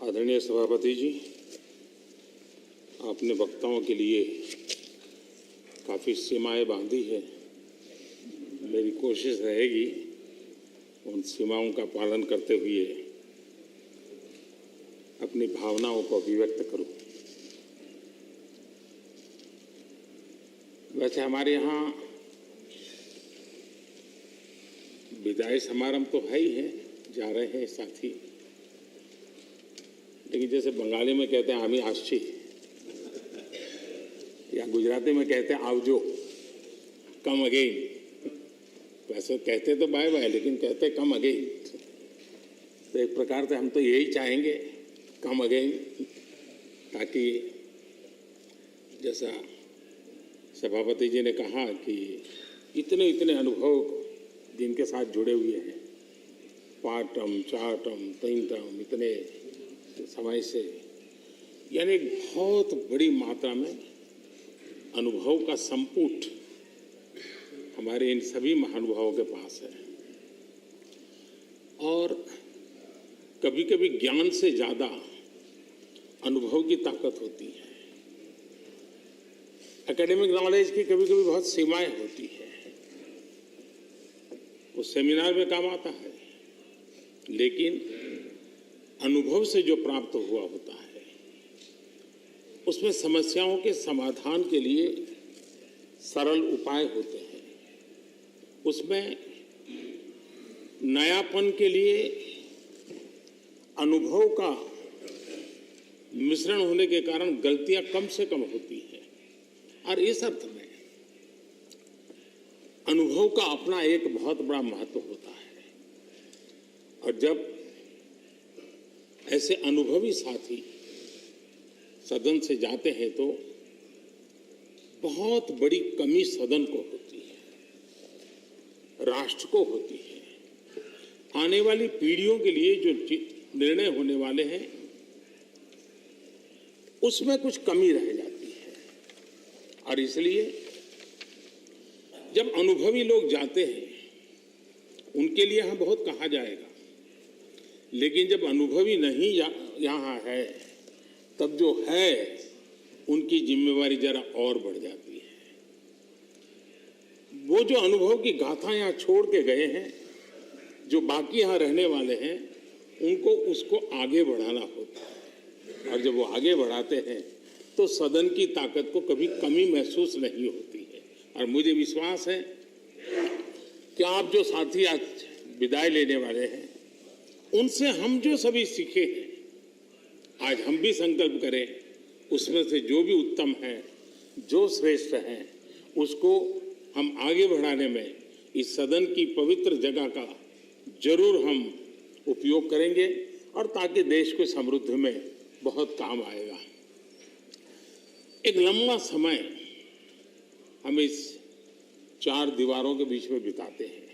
आदरणीय सभापति जी, आपने वक्ताओं के लिए काफ़ी सीमाएं बांधी है। मेरी कोशिश रहेगी उन सीमाओं का पालन करते हुए अपनी भावनाओं को अभिव्यक्त करूं। वैसे हमारे यहाँ विदाई समारंभ तो है ही है, जा रहे हैं साथी, लेकिन जैसे बंगाली में कहते हैं आमी आश्ची, या गुजराती में कहते हैं आवजो, कम अगेन। वैसे कहते तो बाय बाय, लेकिन कहते कम अगेन। तो एक प्रकार से हम तो यही चाहेंगे, कम अगेन, ताकि जैसा सभापति जी ने कहा कि इतने इतने अनुभव जिनके साथ जुड़े हुए हैं, पाटम चाटम तीनटम, इतने समय से, यानी एक बहुत बड़ी मात्रा में अनुभव का संपुट हमारे इन सभी महानुभावों के पास है। और कभी कभी ज्ञान से ज्यादा अनुभव की ताकत होती है। एकेडमिक नॉलेज की कभी कभी बहुत सीमाएं होती है, वो सेमिनार में काम आता है, लेकिन अनुभव से जो प्राप्त हुआ होता है उसमें समस्याओं के समाधान के लिए सरल उपाय होते हैं, उसमें नयापन के लिए अनुभव का मिश्रण होने के कारण गलतियां कम से कम होती हैं। और इस अर्थ में अनुभव का अपना एक बहुत बड़ा महत्व होता है। और जब ऐसे अनुभवी साथी सदन से जाते हैं तो बहुत बड़ी कमी सदन को होती है, राष्ट्र को होती है। आने वाली पीढ़ियों के लिए जो निर्णय होने वाले हैं उसमें कुछ कमी रह जाती है। और इसलिए जब अनुभवी लोग जाते हैं उनके लिए यहाँ बहुत कहा जाएगा, लेकिन जब अनुभवी नहीं यहाँ है तब जो है उनकी जिम्मेवारी जरा और बढ़ जाती है। वो जो अनुभव की गाथा यहाँ छोड़ के गए हैं, जो बाकी यहाँ रहने वाले हैं, उनको उसको आगे बढ़ाना होता है। और जब वो आगे बढ़ाते हैं तो सदन की ताकत को कभी कमी महसूस नहीं होती है। और मुझे विश्वास है कि आप जो साथी आज विदाई लेने वाले हैं, उनसे हम जो सभी सीखे हैं, आज हम भी संकल्प करें उसमें से जो भी उत्तम है, जो श्रेष्ठ है, उसको हम आगे बढ़ाने में इस सदन की पवित्र जगह का जरूर हम उपयोग करेंगे, और ताकि देश को समृद्धि में बहुत काम आएगा। एक लंबा समय हम इस चार दीवारों के बीच में बिताते हैं।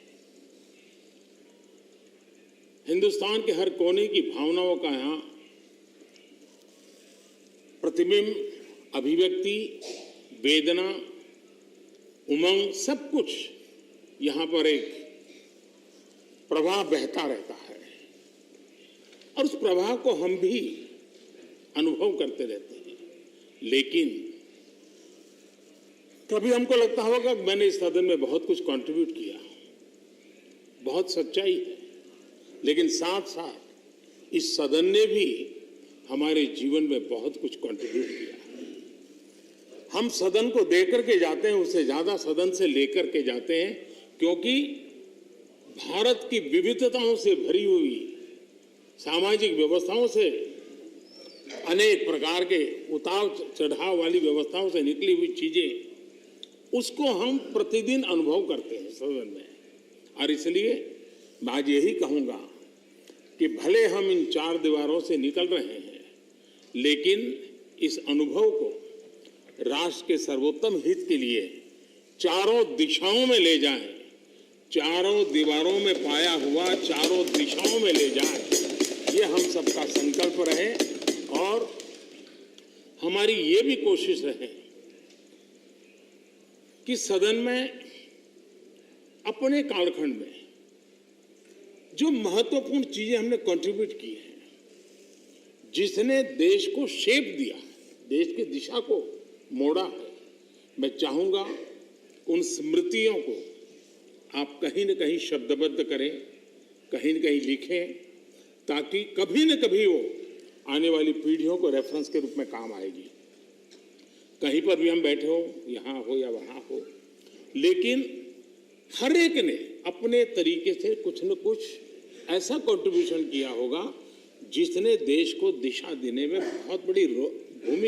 हिंदुस्तान के हर कोने की भावनाओं का यहाँ प्रतिबिंब, अभिव्यक्ति, वेदना, उमंग, सब कुछ यहाँ पर एक प्रवाह बहता रहता है। और उस प्रवाह को हम भी अनुभव करते रहते हैं। लेकिन कभी हमको लगता होगा कि मैंने इस सदन में बहुत कुछ कंट्रीब्यूट किया, बहुत सच्चाई है, लेकिन साथ साथ इस सदन ने भी हमारे जीवन में बहुत कुछ कंट्रीब्यूट किया। हम सदन को देकर के जाते हैं, उससे ज्यादा सदन से लेकर के जाते हैं, क्योंकि भारत की विविधताओं से भरी हुई सामाजिक व्यवस्थाओं से, अनेक प्रकार के उतार चढ़ाव वाली व्यवस्थाओं से निकली हुई चीजें, उसको हम प्रतिदिन अनुभव करते हैं सदन में। और इसलिए मैं आज यही कहूंगा कि भले हम इन चार दीवारों से निकल रहे हैं, लेकिन इस अनुभव को राष्ट्र के सर्वोत्तम हित के लिए चारों दिशाओं में ले जाएं, चारों दीवारों में पाया हुआ चारों दिशाओं में ले जाएं, ये हम सबका संकल्प रहे। और हमारी ये भी कोशिश रहे कि सदन में अपने कालखंड में जो महत्वपूर्ण चीजें हमने कंट्रीब्यूट की हैं, जिसने देश को शेप दिया, देश की दिशा को मोड़ा है। मैं चाहूंगा उन स्मृतियों को आप कहीं न कहीं शब्दबद्ध करें, कहीं न कहीं लिखें, ताकि कभी न कभी वो आने वाली पीढ़ियों को रेफरेंस के रूप में काम आएगी। कहीं पर भी हम बैठे हो, यहाँ हो या वहाँ हो, लेकिन हर एक ने अपने तरीके से कुछ न कुछ ऐसा कंट्रीब्यूशन किया होगा जिसने देश को दिशा देने में बहुत बड़ी